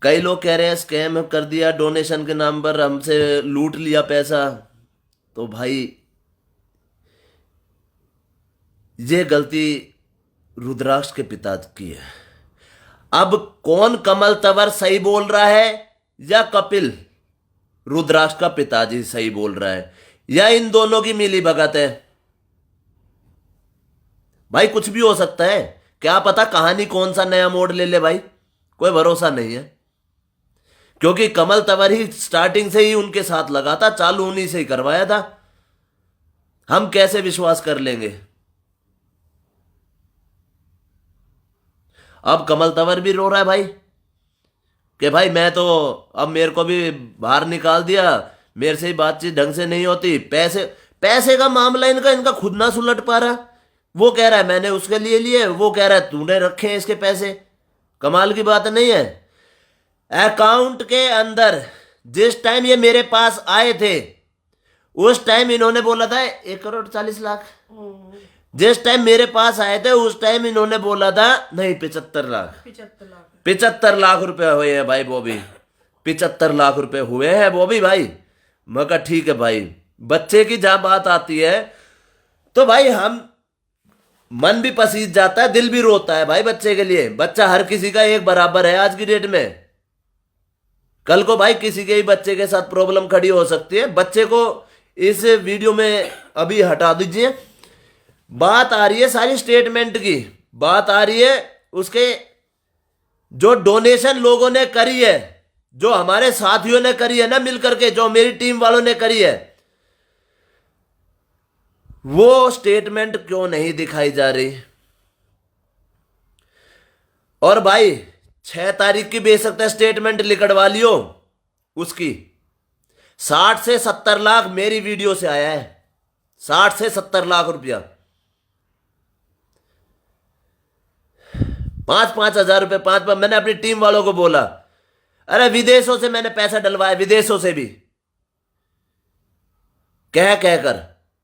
कई लोग कह रहे हैं स्कैम कर दिया, डोनेशन के नाम पर हमसे लूट लिया पैसा। तो भाई ये गलती रुद्राक्ष के पिता की है। अब कौन कमल तंवर सही बोल रहा है या कपिल रुद्राक्ष का पिताजी सही बोल रहा है या इन दोनों की मिली भगत है? भाई कुछ भी हो सकता है, क्या पता कहानी कौन सा नया मोड़ ले ले भाई, कोई भरोसा नहीं है। क्योंकि कमल तंवर ही स्टार्टिंग से ही उनके साथ लगा था, चालू उन्हीं से ही करवाया था। हम कैसे विश्वास कर लेंगे? अब कमल तंवर भी रो रहा है भाई कि भाई मैं तो, अब मेरे को भी बाहर निकाल दिया, मेरे से ही बातचीत ढंग से नहीं होती, पैसे का मामला इनका खुद ना सुलट पा रहा। वो कह रहा है मैंने उसके लिए लिए, वो कह रहा है तूने रखे हैं इसके पैसे। कमाल की बात नहीं है? अकाउंट के अंदर जिस टाइम ये मेरे पास आए थे उस टाइम इन्होंने बोला था 1,40,00,000। जिस टाइम मेरे पास आए थे उस टाइम इन्होंने बोला था नहीं 75 लाख। 75 लाख रुपए हुए हैं भाई बॉबी, 75 लाख रुपए हुए हैं बॉबी भाई। मैं कहा ठीक है भाई, बच्चे की जहां बात आती है तो भाई हम मन भी पसीज जाता है, दिल भी रोता है भाई बच्चे के लिए। बच्चा हर किसी का एक बराबर है आज की डेट में। कल को भाई किसी के ही बच्चे के साथ प्रॉब्लम खड़ी हो सकती है। बच्चे को इस वीडियो में अभी हटा दीजिए। बात आ रही है सारी स्टेटमेंट की, बात आ रही है उसके जो डोनेशन लोगों ने करी है, जो हमारे साथियों ने करी है ना मिलकर के, जो मेरी टीम वालों ने करी है, वो स्टेटमेंट क्यों नहीं दिखाई जा रही? और भाई 6 तारीख की बेशक स्टेटमेंट निकलवा लियो उसकी। 60 से 70 लाख मेरी वीडियो से आया है, 60 से 70 लाख रुपया। 5-5 हजार रुपए, 5 मैंने अपनी टीम वालों को बोला, अरे विदेशों से मैंने पैसा डलवाया, विदेशों से भी कह कर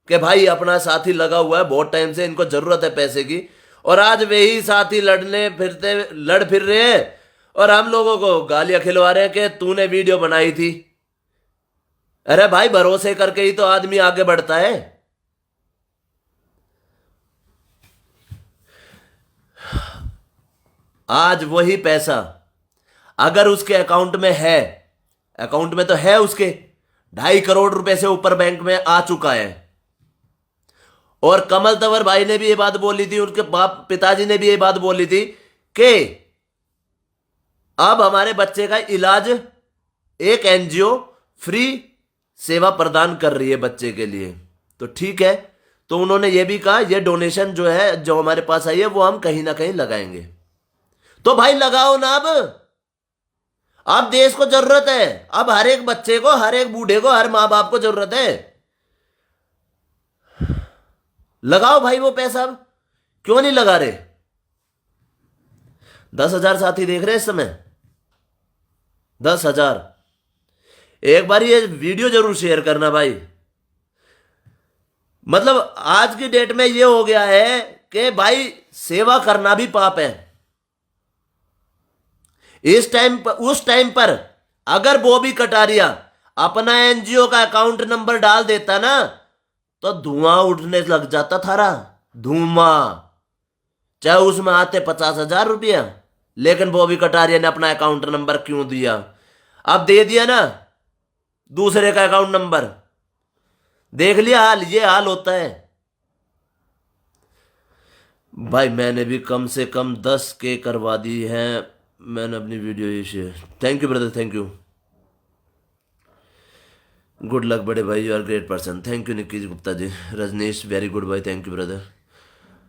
कि भाई अपना साथी लगा हुआ है बहुत टाइम से, इनको जरूरत है पैसे की। और आज वही साथी लड़ फिर रहे हैं और हम लोगों को गालियां खिलवा रहे हैं कि तूने वीडियो बनाई थी। अरे भाई भरोसे करके ही तो आदमी आगे बढ़ता है। आज वही पैसा अगर उसके अकाउंट में है, अकाउंट में तो है उसके 2.5 करोड़ रुपए से ऊपर बैंक में आ चुका है। और कमल तंवर भाई ने भी ये बात बोली थी, उनके पिताजी ने भी ये बात बोली थी कि अब हमारे बच्चे का इलाज एक एनजीओ फ्री सेवा प्रदान कर रही है बच्चे के लिए। तो ठीक है, तो उन्होंने ये भी कहा ये डोनेशन जो है जो हमारे पास आई है वो हम कहीं ना कहीं लगाएंगे। तो भाई लगाओ ना। अब देश को जरूरत है, अब हर एक बच्चे को, हर एक बूढ़े को, हर मां बाप को जरूरत है। लगाओ भाई वो पैसा, अब क्यों नहीं लगा रहे? 10,000 साथी देख रहे हैं इस समय, 10,000। एक बार ये वीडियो जरूर शेयर करना भाई। मतलब आज की डेट में ये हो गया है कि भाई सेवा करना भी पाप है। इस टाइम पर, उस टाइम पर अगर बॉबी कटारिया अपना एनजीओ का अकाउंट नंबर डाल देता ना तो धुआं उठने लग जाता थारा, धुआं। चाहे उसमें आते 50,000 रुपया, लेकिन बॉबी कटारिया ने अपना अकाउंट नंबर क्यों दिया? अब दे दिया ना दूसरे का अकाउंट नंबर, देख लिया हाल, ये हाल होता है भाई। मैंने भी कम से कम 10K करवा दी है मैंने अपनी वीडियो ये share. Thank you brother, thank you, good luck बड़े भाई, you are great person. Thank you Nikki Gupta ji, Rajneesh very good भाई, थैंक यू ब्रदर।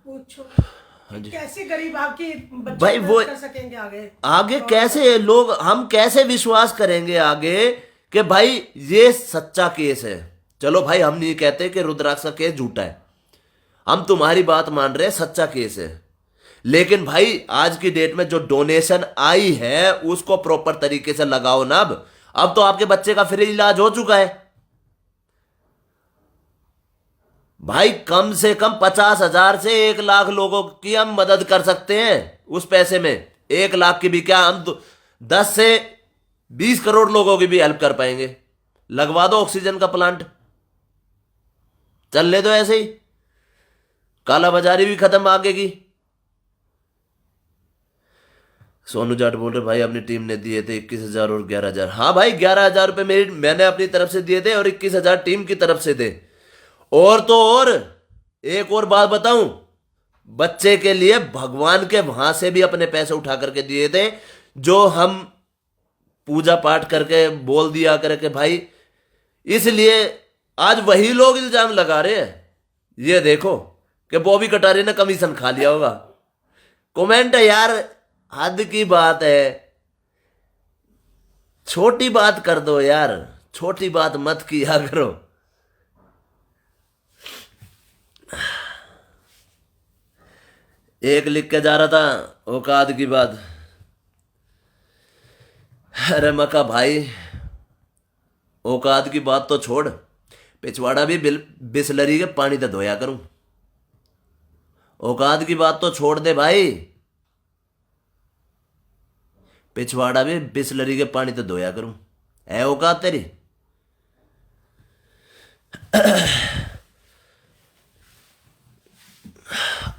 पूछो कैसे गरीब आपके बच्चे भाई वो कर सकेंगे आगे कैसे लोग, हम कैसे विश्वास करेंगे आगे कि भाई ये सच्चा केस है। चलो भाई हम नहीं कहते कि रुद्राक्ष का केस झूठा है, हम तुम्हारी बात मान रहे हैं, सच्चा केस है। लेकिन भाई आज की डेट में जो डोनेशन आई है उसको प्रॉपर तरीके से लगाओ ना। अब तो आपके बच्चे का फ्री इलाज हो चुका है। भाई कम से कम 50,000 से 1 लाख लोगों की हम मदद कर सकते हैं उस पैसे में। 1 लाख की भी क्या, हम 10 से 20 करोड़ लोगों की भी हेल्प कर पाएंगे। लगवा दो ऑक्सीजन का प्लांट, चलने दो ऐसे ही, कालाबाजारी भी खत्म आगे की। सोनू जाट बोल रहे भाई अपनी टीम ने दिए थे 21,000 और 11,000। हाँ भाई 11,000 रुपये मैंने अपनी तरफ से दिए थे और 21,000 टीम की तरफ से थे। और तो और एक और बात बताऊं, बच्चे के लिए भगवान के वहां से भी अपने पैसे उठा करके दिए थे, जो हम पूजा पाठ करके बोल दिया करके भाई। इसलिए आज वही लोग इल्जाम लगा रहे हैं, ये देखो कि बॉबी कटारी ने कमीशन खा लिया होगा। कमेंट है यार, हद की बात है। छोटी बात कर दो यार, छोटी बात मत किया करो। एक लिख के जा रहा था औकात की बात। अरे मका भाई औकात की बात तो छोड़, पिछवाड़ा भी बिसलरी के पानी तो धोया करूं। औकात की बात तो छोड़ दे भाई, पिछवाड़ा भी बिसलरी के पानी तो धोया करूं। है औकात तेरी?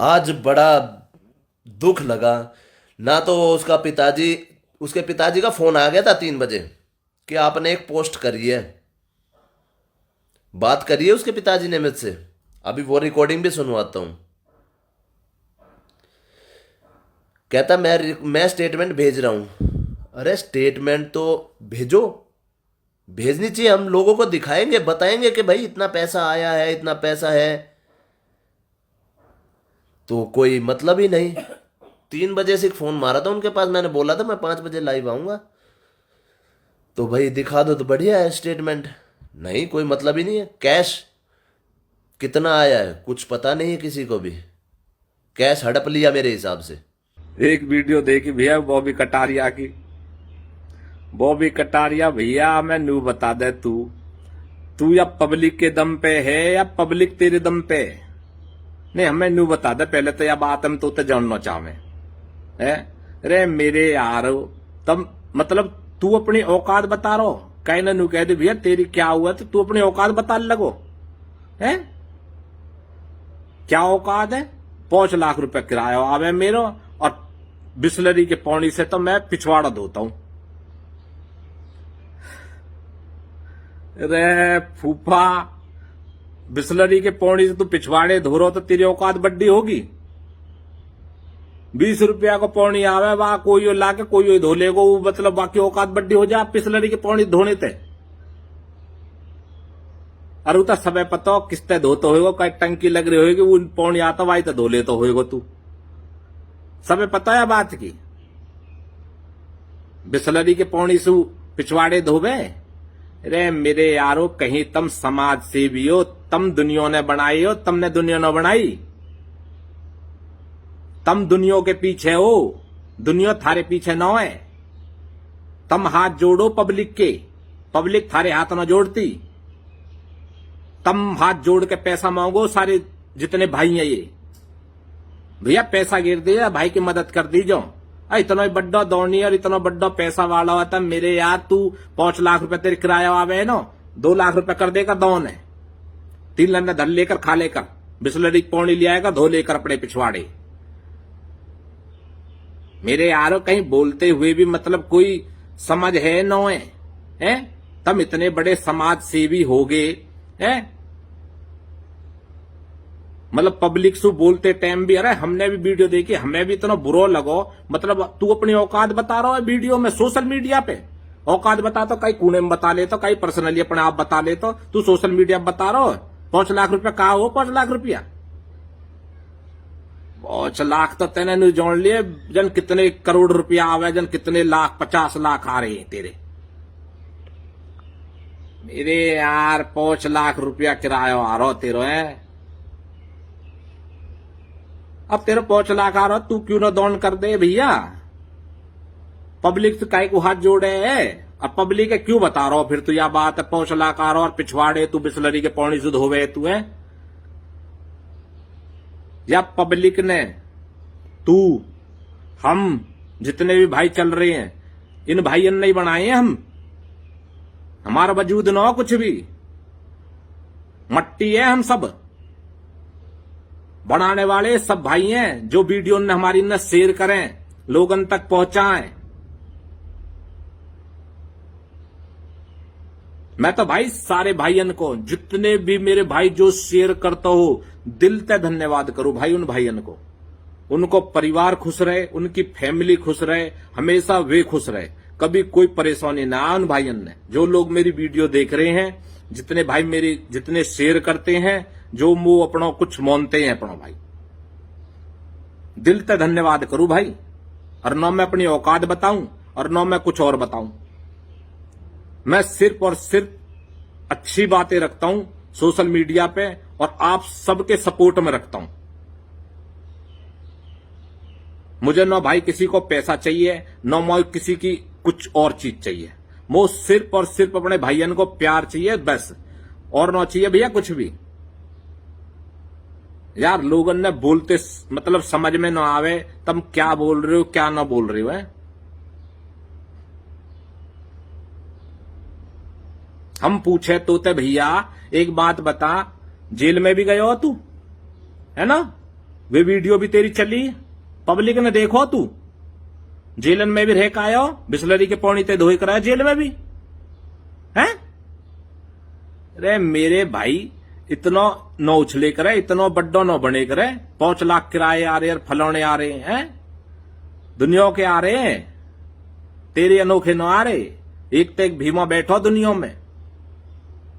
आज बड़ा दुख लगा ना, तो उसके पिताजी का फोन आ गया था 3 बजे कि आपने एक पोस्ट करी है, बात करी है उसके पिताजी ने मुझसे। अभी वो रिकॉर्डिंग भी सुनवाता हूं। कहता मैं स्टेटमेंट भेज रहा हूं। अरे स्टेटमेंट तो भेजो, भेजनी चाहिए, हम लोगों को दिखाएंगे, बताएंगे कि भाई इतना पैसा आया है, इतना पैसा है। तो कोई मतलब ही नहीं। 3 बजे से फोन मारा था उनके पास, मैंने बोला था मैं 5 बजे लाइव आऊंगा, तो भाई दिखा दो तो बढ़िया है स्टेटमेंट। नहीं, कोई मतलब ही नहीं है। कैश कितना आया है कुछ पता नहीं है किसी को भी, कैश हड़प लिया मेरे हिसाब से। एक वीडियो देखी भैया बॉबी कटारिया की। बॉबी कटारिया भैया मैं नू बता दे, तू या पब्लिक के दम पे है या पब्लिक तेरे दम पे? नहीं हमें नू बता दे पहले तो, या बात हम तो जानना चाहे है। रे मेरे यार तब मतलब तू अपनी औकात बता रहो, कहीं ना नू कह दे भैया तेरी क्या हुआ, तो तू अपनी औकात बता लगो है। क्या औकात है? 5 लाख रुपए किराया आवे मेरो, और बिस्लरी के पानी से तो मैं पिछवाड़ा धोता हूं। रे फूफा, बिस्लरी के पानी से तू पिछवाड़े धो रहा तो तेरी औकात बड्डी होगी। 20 रुपया को पानी आवे वहां कोई ला के कोई धो लेगो, मतलब बाकी औकात बड्डी हो जा बिस्लरी के पानी धोने ते। अरे उतना समय पता हो किसते धोते होएगो, कई टंकी लग रही होगी वो पानी आता वाई तो धो लेता होएगो तू, समय पता है बात की। बिस्लरी के पानी से पिछवाड़े धोबे? रे मेरे यारो कहीं तुम समाज सेवी हो, तुम दुनिया ने बनाई हो, तुमने दुनिया न बनाई। तुम दुनिया के पीछे हो, दुनिया थारे पीछे न है। तुम हाथ जोड़ो पब्लिक के, पब्लिक थारे हाथ न जोड़ती। तुम हाथ जोड़ के पैसा मांगो सारे जितने भाई हैं ये, भैया पैसा गिर दिया भाई की मदद कर दीजो। इतना बड्डा दौड़नी और इतना बड्डा पैसा वाला होता मेरे यार, तू 5 लाख रुपए तेरे किराया आवे है ना, 2 लाख रुपए कर देकर दौन है, 3 लन्ने धर लेकर खा लेकर बिस्लरी पानी ले आएगा धो लेकर अपने पिछवाड़े। मेरे यारो कहीं बोलते हुए भी मतलब कोई समझ है न है? तुम इतने बड़े समाज सेवी हो गए हैं, मतलब पब्लिक से बोलते टाइम भी, अरे हमने भी वीडियो देखी, हमें भी इतना बुरा लगो। मतलब तू अपनी औकात बता रहा है वीडियो में, सोशल मीडिया पे औकात बता तो कई कूने में बता ले, तो कई पर्सनली अपने आप बता ले, तो तू सोशल मीडिया में बता रहा है 5 लाख रुपया कहा हो। 5 लाख रुपया 5 लाख तो तेने नहीं जोड़ लिए, जन कितने करोड़ रुपया आवे, जन कितने लाख 50 लाख आ रहे हैं तेरे। मेरे यार 5 लाख रुपया किराया आ रहा तेरे है। अब तेरे 5 लाख आ रहा, तू क्यों ना दौड़ कर दे भैया? पब्लिक से काय को हाथ जोड़े है, अब पब्लिक है क्यों बता रहा हो फिर तू? या बात है 5 लाख आ रहा और पिछवाड़े तू बिस्लरी के पानी से धोवे तू है। या पब्लिक ने, तू, हम जितने भी भाई चल रहे हैं, इन भाइयों ने ही बनाए हैं हम। हमारा वजूद न हो कुछ भी, मट्टी है हम सब। बनाने वाले सब भाई हैं जो वीडियो ने हमारी न शेयर करें, लोगन तक पहुंचाएं। मैं तो भाई सारे भाइयन को, जितने भी मेरे भाई जो शेयर करता हो, दिल से धन्यवाद करूं भाई उन भाइयन को। उनको परिवार खुश रहे, उनकी फैमिली खुश रहे, हमेशा वे खुश रहे, कभी कोई परेशानी ना आए उन भाइयन ने। जो लोग मेरी वीडियो देख रहे हैं, जितने भाई मेरी जितने शेयर करते हैं, जो मुंह अपना कुछ मानते हैं अपना भाई, दिल से धन्यवाद करूं भाई। और न मैं अपनी औकात बताऊं और न मैं कुछ और बताऊं। मैं सिर्फ और सिर्फ अच्छी बातें रखता हूं सोशल मीडिया पे और आप सबके सपोर्ट में रखता हूं। मुझे न भाई किसी को पैसा चाहिए, न मैं किसी की कुछ और चीज चाहिए। मुझे सिर्फ और सिर्फ अपने भाइयन को प्यार चाहिए बस, और न चाहिए भैया कुछ भी। यार लोगन ने बोलते मतलब समझ में न आवे, तुम क्या बोल रहे हो क्या न बोल रहे हो है? हम पूछे तो भैया एक बात बता, जेल में भी गए हो तू, है ना? वे वीडियो भी तेरी चली, पब्लिक ने देखो तू जेलन में भी रह के आयो, बिस्लरी के पौनी ते धोई कराया जेल में भी है। अरे मेरे भाई इतना न उछले करे, इतना बड्डो न बने करे। 5 लाख किराए आ रहे हैं, फलौने आ रहे हैं, दुनिया के आ रहे हैं, तेरे अनोखे न आ रहे। एक तो एक भीमा बैठो दुनिया में,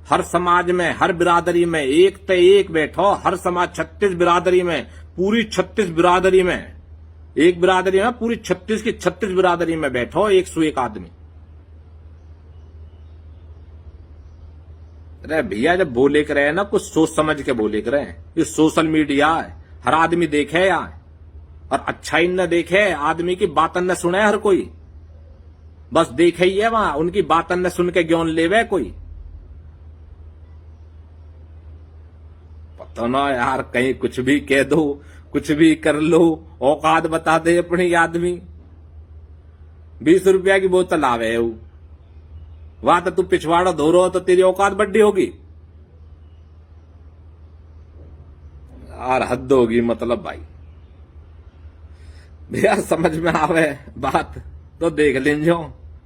हर समाज में, हर बिरादरी में एक ते एक बैठो। हर समाज 36 बिरादरी में, पूरी 36 बिरादरी में, एक बिरादरी में पूरी 36 की 36 बिरादरी में बैठो 101 आदमी। अरे भैया जब बोले कर रहे ना, कुछ सोच समझ के बोले कर रहे। ये सोशल मीडिया है, हर आदमी देखे यार, और अच्छाई न देखे, आदमी की बातन न सुने हर कोई, बस देखे ही है वहां, उनकी बातन न सुन के ज्ञान लेवे कोई। पता ना यार, कहीं कुछ भी कह दो, कुछ भी कर लो, औकात बता दे अपनी आदमी। 20 रुपया की बोतल आवे वहां तो तू पिछवाड़ा धो रहा हो तो तेरी औकात बड्डी होगी यार, हद होगी मतलब भाई। भैया समझ में आवे बात तो देख लीजिए,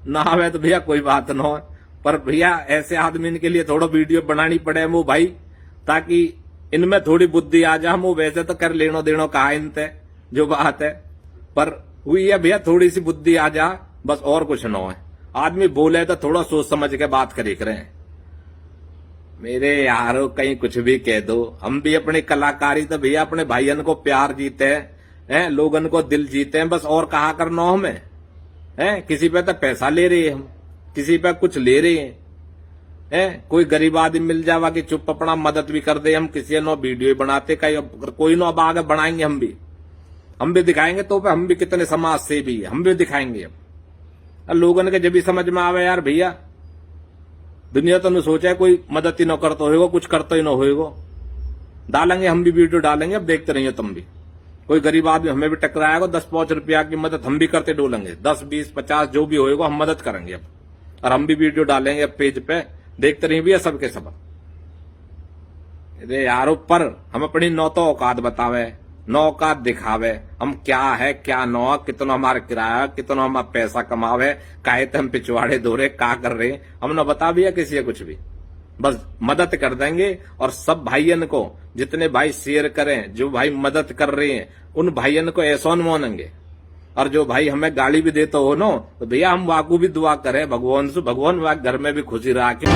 ना आवे तो भैया कोई बात ना हो। पर भैया ऐसे आदमी के लिए थोड़ा वीडियो बनानी पड़े वो भाई, ताकि इनमें थोड़ी बुद्धि आ जा। हम वैसे तो कर लेनो देनो कहा इनते जो बात है, पर हुई है भैया थोड़ी सी बुद्धि आ जा बस, और कुछ ना हो। आदमी बोले तो थोड़ा सोच समझ के बात करे करें। मेरे यारो कहीं कुछ भी कह दो, हम भी अपनी कलाकारी तो भैया अपने भाइयन को प्यार जीते हैं, लोगन को दिल जीते हैं बस, और कहा करना हमें है। किसी पे तो पैसा ले रहे हैं हम, किसी पे कुछ ले रहे हैं, कोई गरीब आदमी मिल जावा कि चुप अपना मदद भी कर दे, हम किसी नो वीडियो बनाते कोई नो अब आगे बनाएंगे, हम भी दिखाएंगे तो पे हम भी कितने समाज से भी हम भी दिखाएंगे। अब लोगन के जब भी समझ में आवे यार भैया, दुनिया तो न सोचा है कोई मदद ही न करता होगा, कुछ करता ही न होगा, डालेंगे हम भी वीडियो डालेंगे। अब देखते रहिए तुम भी, कोई गरीब आदमी हमें भी टकराएगा 10-5 रुपया की मदद हम भी करते डोलेंगे, 10, 20, 50 जो भी होएगा हम मदद करेंगे अब, और हम भी वीडियो डालेंगे अब पेज पे, देखते रहिए भैया सबके सब। अरे यारो पर हम अपनी नौ तो औकात बतावे, नौ औकात दिखावे, हम क्या है क्या नौ, कितना हमारा किराया, कितना हमारा पैसा कमावे, काहे हम पिछवाड़े दौरे का कर रहे, हम न बता भैया किसी कुछ भी, बस मदद कर देंगे। और सब भाइयन को, जितने भाई शेयर करें, जो भाई मदद कर रहे हैं, उन भाइयन को एहसान मानेंगे। और जो भाई हमें गाली भी देता हो ना, तो भैया हम वाकू भी दुआ करें भगवान से, भगवान वाक घर में भी खुशी रहा के।